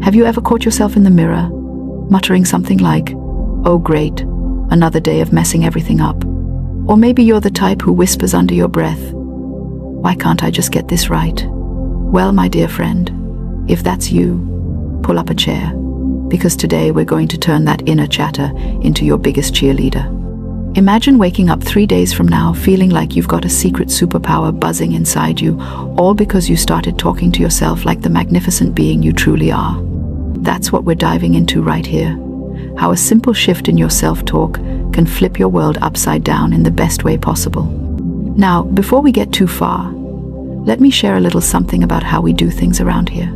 Have you ever caught yourself in the mirror, muttering something like, "Oh great, another day of messing everything up"? Or maybe you're the type who whispers under your breath, "Why can't I just get this right?" Well, my dear friend, if that's you, pull up a chair, because today we're going to turn that inner chatter into your biggest cheerleader. Imagine waking up 3 days from now feeling like you've got a secret superpower buzzing inside you, all because you started talking to yourself like the magnificent being you truly are. That's what we're diving into right here. How a simple shift in your self-talk can flip your world upside down in the best way possible. Now, before we get too far, let me share a little something about how we do things around here.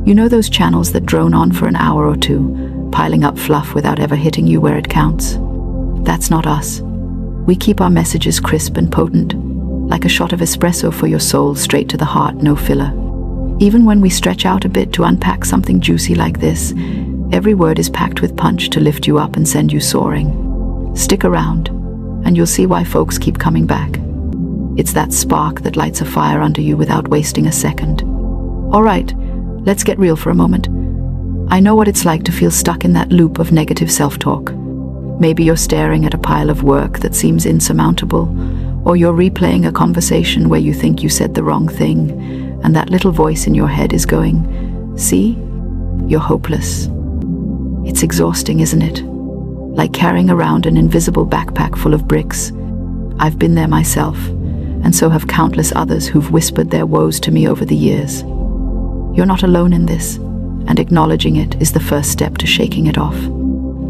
You know those channels that drone on for an hour or two, piling up fluff without ever hitting you where it counts? That's not us. We keep our messages crisp and potent, like a shot of espresso for your soul, straight to the heart, no filler. Even when we stretch out a bit to unpack something juicy like this, every word is packed with punch to lift you up and send you soaring. Stick around, and you'll see why folks keep coming back. It's that spark that lights a fire under you without wasting a second. All right, let's get real for a moment. I know what it's like to feel stuck in that loop of negative self-talk. Maybe you're staring at a pile of work that seems insurmountable, or you're replaying a conversation where you think you said the wrong thing, and that little voice in your head is going, "See? You're hopeless." It's exhausting, isn't it? Like carrying around an invisible backpack full of bricks. I've been there myself, and so have countless others who've whispered their woes to me over the years. You're not alone in this, and acknowledging it is the first step to shaking it off.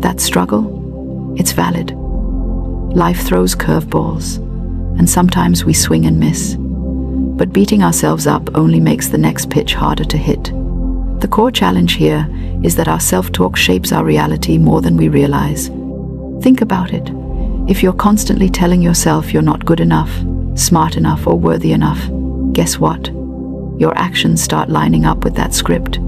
That struggle? It's valid. Life throws curveballs, and sometimes we swing and miss. But beating ourselves up only makes the next pitch harder to hit. The core challenge here is that our self-talk shapes our reality more than we realize. Think about it. If you're constantly telling yourself you're not good enough, smart enough, or worthy enough, guess what? Your actions start lining up with that script.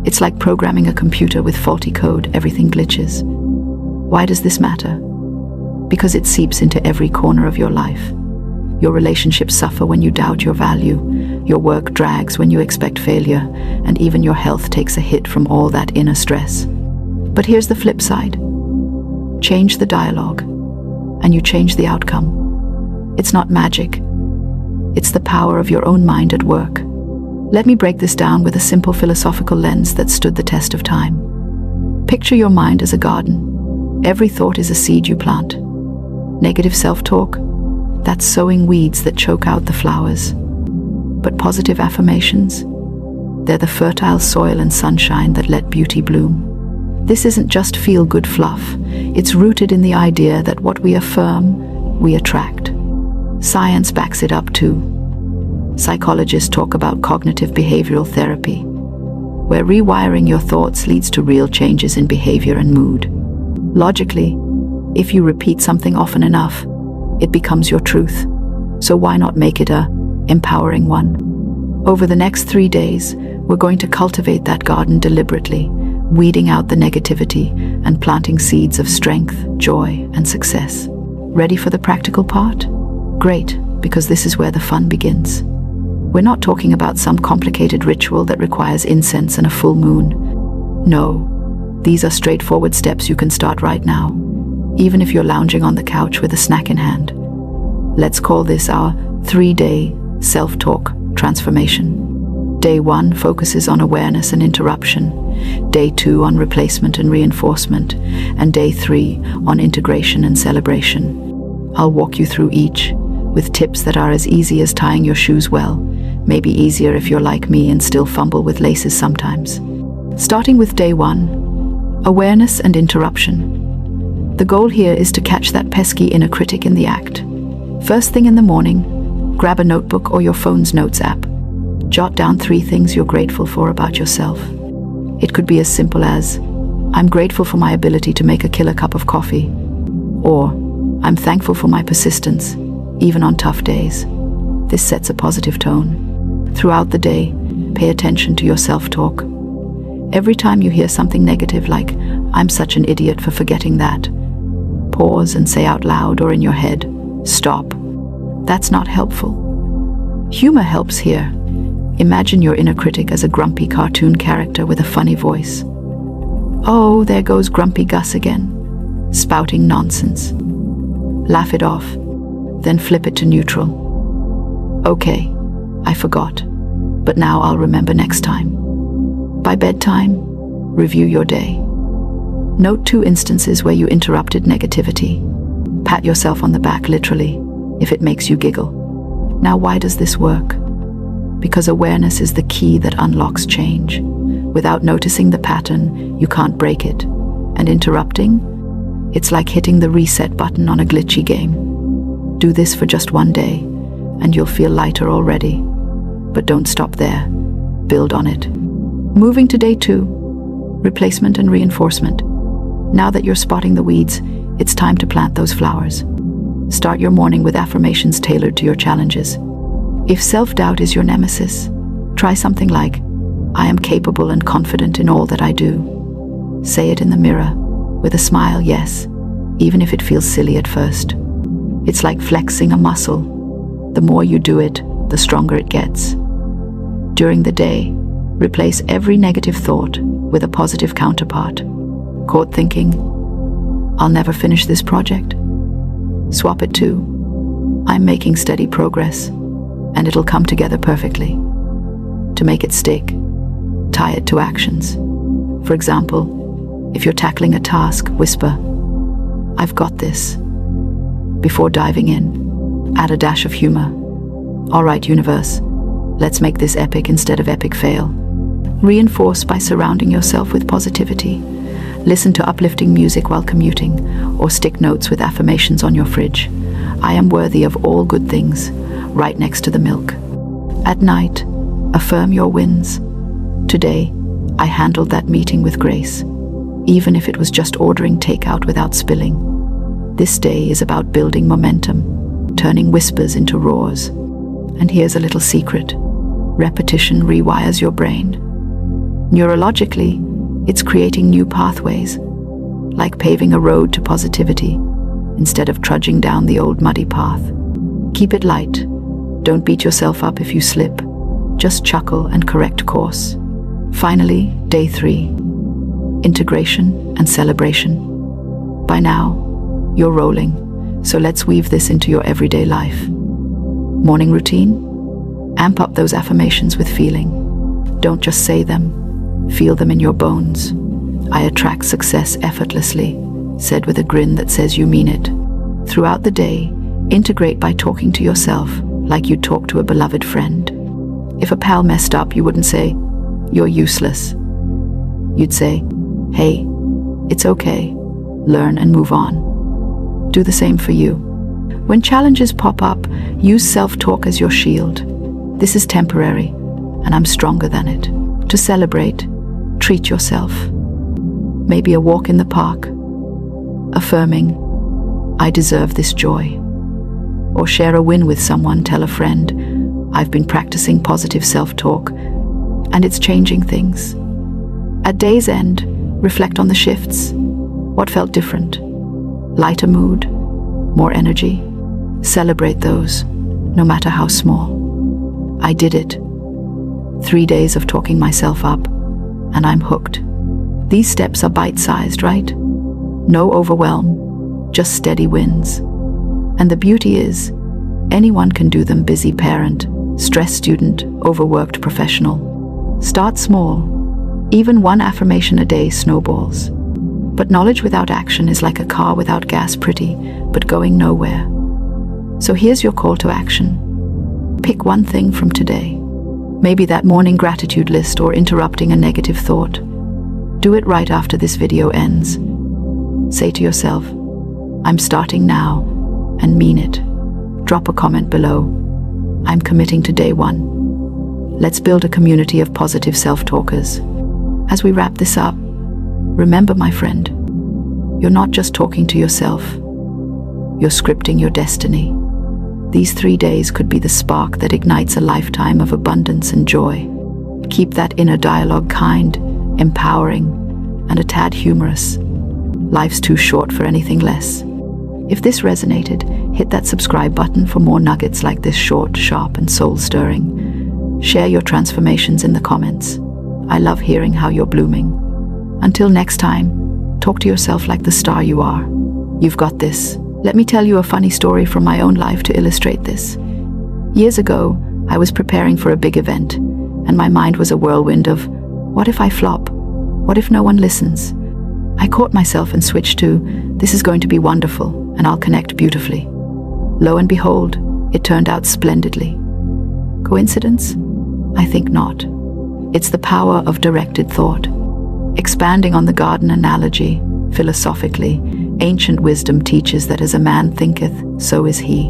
It's like programming a computer with faulty code. Everything glitches. Why does this matter? Because it seeps into every corner of your life. Your relationships suffer when you doubt your value, your work drags when you expect failure, and even your health takes a hit from all that inner stress. But here's the flip side. Change the dialogue, and you change the outcome. It's not magic. It's the power of your own mind at work. Let me break this down with a simple philosophical lens that stood the test of time. Picture your mind as a garden. Every thought is a seed you plant. Negative self-talk, that's sowing weeds that choke out the flowers. But positive affirmations, they're the fertile soil and sunshine that let beauty bloom. This isn't just feel-good fluff. It's rooted in the idea that what we affirm, we attract. Science backs it up too. Psychologists talk about cognitive behavioral therapy, where rewiring your thoughts leads to real changes in behavior and mood. Logically, if you repeat something often enough, it becomes your truth. So why not make it a empowering one? Over the next 3 days, we're going to cultivate that garden deliberately, weeding out the negativity and planting seeds of strength, joy, and success. Ready for the practical part? Great, because this is where the fun begins. We're not talking about some complicated ritual that requires incense and a full moon. No, these are straightforward steps you can start right now, even if you're lounging on the couch with a snack in hand. Let's call this our 3-day self-talk transformation. Day 1 focuses on awareness and interruption, Day 2 on replacement and reinforcement, and Day 3 on integration and celebration. I'll walk you through each, with tips that are as easy as tying your shoes well, maybe easier if you're like me and still fumble with laces sometimes. Starting with Day 1, awareness and interruption. The goal here is to catch that pesky inner critic in the act. First thing in the morning, grab a notebook or your phone's notes app. Jot down 3 things you're grateful for about yourself. It could be as simple as, "I'm grateful for my ability to make a killer cup of coffee," or "I'm thankful for my persistence, even on tough days." This sets a positive tone. Throughout the day, pay attention to your self-talk. Every time you hear something negative like, "I'm such an idiot for forgetting that," pause and say out loud or in your head, "Stop. That's not helpful." Humor helps here. Imagine your inner critic as a grumpy cartoon character with a funny voice. Oh, there goes Grumpy Gus again, spouting nonsense. Laugh it off, then flip it to neutral. Okay, I forgot, but now I'll remember next time. By bedtime, review your day. Note 2 instances where you interrupted negativity. Pat yourself on the back literally, if it makes you giggle. Now, why does this work? Because awareness is the key that unlocks change. Without noticing the pattern, you can't break it. And interrupting? It's like hitting the reset button on a glitchy game. Do this for just one day, and you'll feel lighter already. But don't stop there. Build on it. Moving to day 2, replacement and reinforcement. Now that you're spotting the weeds, it's time to plant those flowers. Start your morning with affirmations tailored to your challenges. If self-doubt is your nemesis, try something like, I am capable and confident in all that I do. Say it in the mirror, with a smile, yes, even if it feels silly at first. It's like flexing a muscle. The more you do it, the stronger it gets. During the day, replace every negative thought with a positive counterpart. Caught thinking, I'll never finish this project? Swap it to, I'm making steady progress, and it'll come together perfectly. To make it stick, tie it to actions. For example, if you're tackling a task, whisper, I've got this. Before diving in, add a dash of humor. All right, universe, let's make this epic instead of epic fail. Reinforce by surrounding yourself with positivity. Listen to uplifting music while commuting, or stick notes with affirmations on your fridge. I am worthy of all good things, right next to the milk. At night, affirm your wins. Today, I handled that meeting with grace, even if it was just ordering takeout without spilling. This day is about building momentum, turning whispers into roars. And here's a little secret. Repetition rewires your brain. Neurologically, it's creating new pathways, like paving a road to positivity, instead of trudging down the old muddy path. Keep it light. Don't beat yourself up if you slip. Just chuckle and correct course. Finally, day 3, integration and celebration. By now, you're rolling, so let's weave this into your everyday life. Morning routine? Amp up those affirmations with feeling. Don't just say them. Feel them in your bones. I attract success effortlessly, said with a grin that says you mean it. Throughout the day, integrate by talking to yourself like you'd talk to a beloved friend. If a pal messed up, you wouldn't say, you're useless. You'd say, hey, it's okay. Learn and move on. Do the same for you. When challenges pop up, use self-talk as your shield. This is temporary, and I'm stronger than it. To celebrate, treat yourself. Maybe a walk in the park, affirming, I deserve this joy. Or share a win with someone, tell a friend, I've been practicing positive self-talk, and it's changing things. At day's end, reflect on the shifts. What felt different? Lighter mood? More energy? Celebrate those, no matter how small. I did it. 3 days of talking myself up, and I'm hooked. These steps are bite-sized, right? No overwhelm, just steady wins. And the beauty is, anyone can do them. Busy parent, stressed student, overworked professional. Start small. Even one affirmation a day snowballs. But knowledge without action is like a car without gas, pretty, but going nowhere. So here's your call to action. Pick one thing from today. Maybe that morning gratitude list or interrupting a negative thought. Do it right after this video ends. Say to yourself, I'm starting now, and mean it. Drop a comment below. I'm committing to day 1. Let's build a community of positive self-talkers. As we wrap this up, remember, my friend, you're not just talking to yourself. You're scripting your destiny. These 3 days could be the spark that ignites a lifetime of abundance and joy. Keep that inner dialogue kind, empowering, and a tad humorous. Life's too short for anything less. If this resonated, hit that subscribe button for more nuggets like this, short, sharp, and soul-stirring. Share your transformations in the comments. I love hearing how you're blooming. Until next time, talk to yourself like the star you are. You've got this. Let me tell you a funny story from my own life to illustrate this. Years ago, I was preparing for a big event, and my mind was a whirlwind of, what if I flop? What if no one listens? I caught myself and switched to, this is going to be wonderful, and I'll connect beautifully. Lo and behold, it turned out splendidly. Coincidence? I think not. It's the power of directed thought. Expanding on the garden analogy, philosophically, ancient wisdom teaches that as a man thinketh, so is he.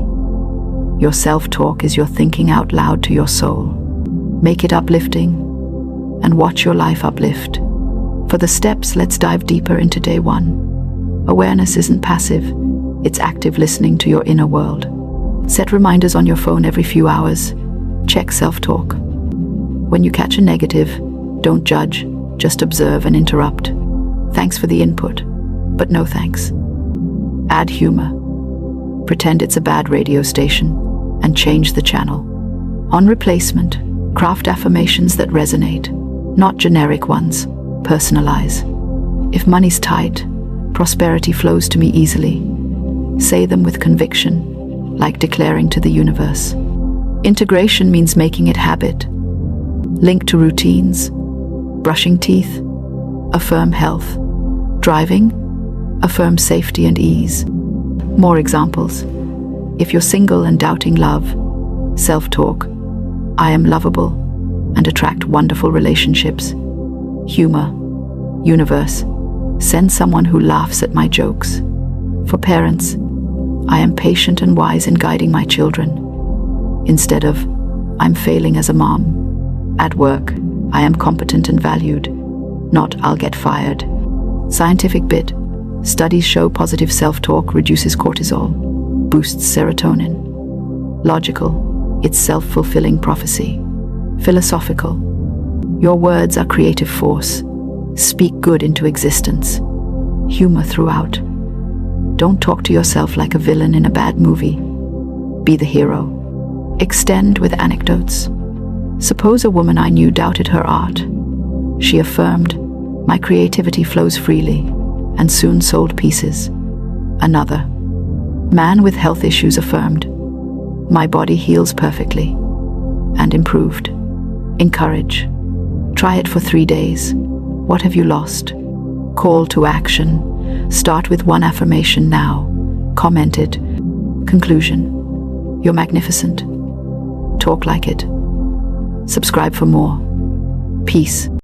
Your self-talk is your thinking out loud to your soul. Make it uplifting, and watch your life uplift. For the steps, let's dive deeper into day 1. Awareness isn't passive, it's active listening to your inner world. Set reminders on your phone every few hours. Check self-talk. When you catch a negative, don't judge, just observe and interrupt. Thanks for the input, but no thanks. Add humor. Pretend it's a bad radio station and change the channel. On replacement, craft affirmations that resonate, not generic ones. Personalize. If money's tight, prosperity flows to me easily. Say them with conviction, like declaring to the universe. Integration means making it habit. Link to routines. Brushing teeth, affirm health. Driving, affirm safety and ease. More examples. If you're single and doubting love, self-talk, I am lovable, and attract wonderful relationships. Humor, universe, send someone who laughs at my jokes. For parents, I am patient and wise in guiding my children, instead of, I'm failing as a mom. At work, I am competent and valued, not I'll get fired. Scientific bit. Studies show positive self-talk reduces cortisol, boosts serotonin. Logical. It's self-fulfilling prophecy. Philosophical. Your words are creative force. Speak good into existence. Humor throughout. Don't talk to yourself like a villain in a bad movie. Be the hero. Extend with anecdotes. Suppose a woman I knew doubted her art. She affirmed, my creativity flows freely, and soon sold pieces. Another man with health issues affirmed, my body heals perfectly, and improved. Encourage. Try it for 3 days. What have you lost? Call to action. Start with one affirmation now. Commented. Conclusion. You're magnificent. Talk like it. Subscribe for more. Peace.